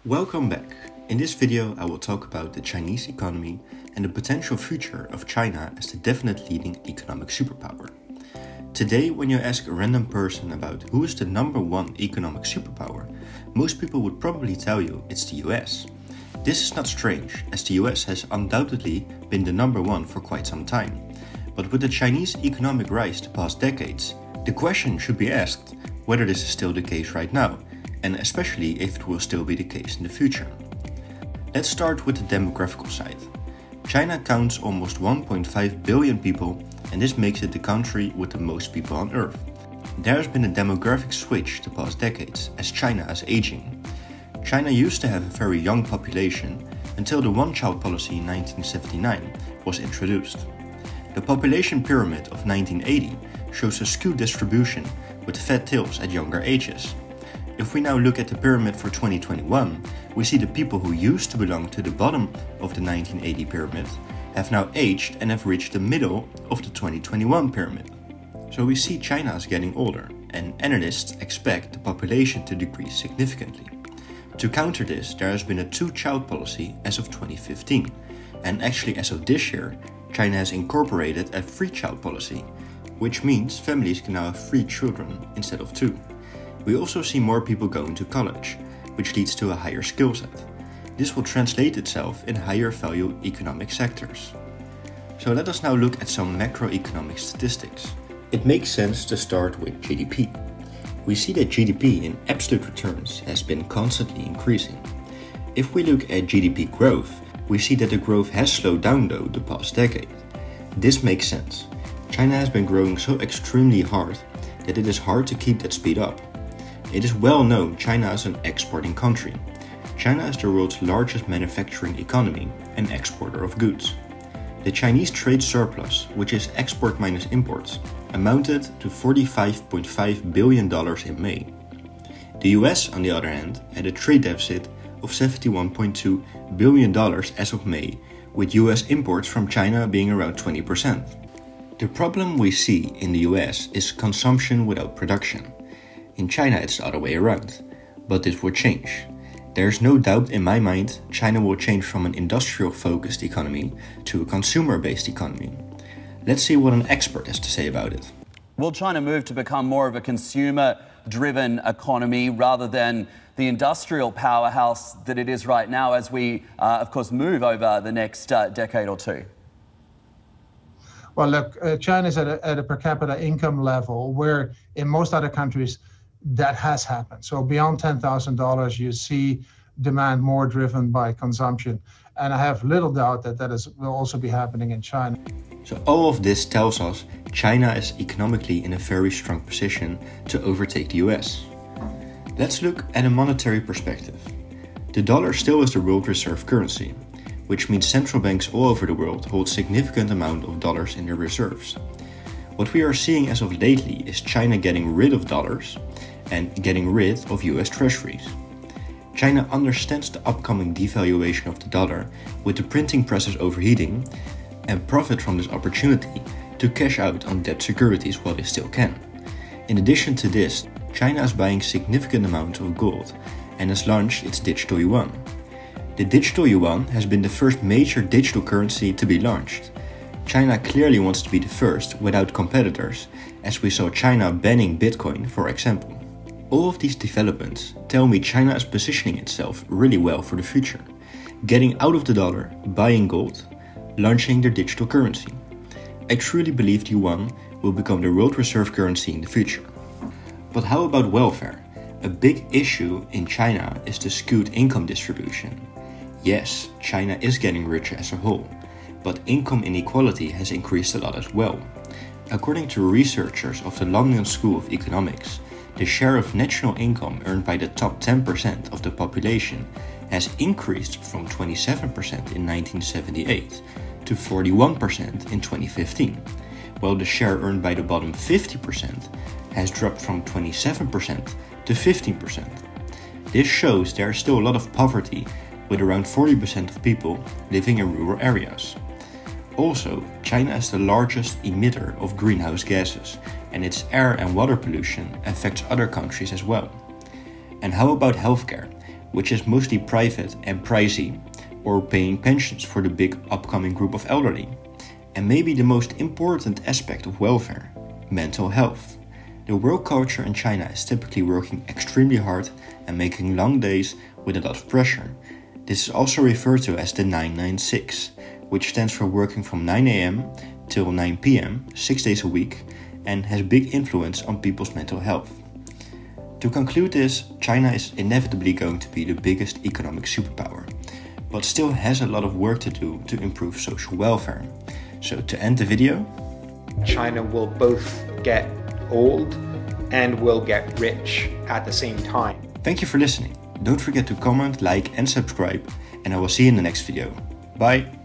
Welcome back. In this video I will talk about the Chinese economy and the potential future of China as the definite leading economic superpower. Today, when you ask a random person about who is the number one economic superpower, most people would probably tell you it's the US. This is not strange, as the US has undoubtedly been the number one for quite some time. But with the Chinese economic rise the past decades, the question should be asked whether this is still the case right now, and especially if it will still be the case in the future. Let's start with the demographical side. China counts almost 1.5 billion people, and this makes it the country with the most people on Earth. There has been a demographic switch the past decades as China is aging. China used to have a very young population until the one-child policy in 1979 was introduced. The population pyramid of 1980 shows a skewed distribution with fat tails at younger ages. If we now look at the pyramid for 2021, we see the people who used to belong to the bottom of the 1980 pyramid have now aged and have reached the middle of the 2021 pyramid. So we see China is getting older, and analysts expect the population to decrease significantly. To counter this, there has been a two-child policy as of 2015, and actually as of this year, China has incorporated a three-child policy, which means families can now have 3 children instead of 2. We also see more people going to college, which leads to a higher skill set. This will translate itself in higher value economic sectors. So let us now look at some macroeconomic statistics. It makes sense to start with GDP. We see that GDP in absolute returns has been constantly increasing. If we look at GDP growth, we see that the growth has slowed down though the past decade. This makes sense. China has been growing so extremely hard that it is hard to keep that speed up. It is well known China is an exporting country. China is the world's largest manufacturing economy and exporter of goods. The Chinese trade surplus, which is export minus imports, amounted to $45.5 billion in May. The US, on the other hand, had a trade deficit of $71.2 billion as of May, with US imports from China being around 20%. The problem we see in the US is consumption without production. In China it's the other way around, but this will change. There is no doubt in my mind China will change from an industrial-focused economy to a consumer-based economy. Let's see what an expert has to say about it. Will China move to become more of a consumer-driven economy rather than the industrial powerhouse that it is right now as we, of course, move over the next decade or two? Well, look, China is at a per capita income level where in most other countries that has happened. So beyond $10,000, you see demand more driven by consumption. And I have little doubt that will also be happening in China. So all of this tells us China is economically in a very strong position to overtake the US. Let's look at a monetary perspective. The dollar still is the world reserve currency, which means central banks all over the world hold significant amount of dollars in their reserves. What we are seeing as of lately is China getting rid of dollars and getting rid of US treasuries. China understands the upcoming devaluation of the dollar with the printing presses overheating and profit from this opportunity to cash out on debt securities while they still can. In addition to this, China is buying significant amounts of gold and has launched its digital yuan. The digital yuan has been the first major digital currency to be launched. China clearly wants to be the first without competitors, as we saw China banning Bitcoin, for example. All of these developments tell me China is positioning itself really well for the future, getting out of the dollar, buying gold, launching their digital currency. I truly believe the yuan will become the world reserve currency in the future. But how about welfare? A big issue in China is the skewed income distribution. Yes, China is getting richer as a whole, but income inequality has increased a lot as well. According to researchers of the London School of Economics, the share of national income earned by the top 10% of the population has increased from 27% in 1978 to 41% in 2015, while the share earned by the bottom 50% has dropped from 27% to 15%. This shows there is still a lot of poverty, with around 40% of people living in rural areas. Also, China is the largest emitter of greenhouse gases, and its air and water pollution affects other countries as well. And how about healthcare? which is mostly private and pricey, or paying pensions for the big upcoming group of elderly. And maybe the most important aspect of welfare, mental health. The work culture in China is typically working extremely hard and making long days with a lot of pressure. This is also referred to as the 996, which stands for working from 9 a.m. till 9 p.m. 6 days a week, and has big influence on people's mental health. To conclude this, China is inevitably going to be the biggest economic superpower, but still has a lot of work to do to improve social welfare. So to end the video, China will both get old and will get rich at the same time. Thank you for listening. Don't forget to comment, like and subscribe, and I will see you in the next video. Bye!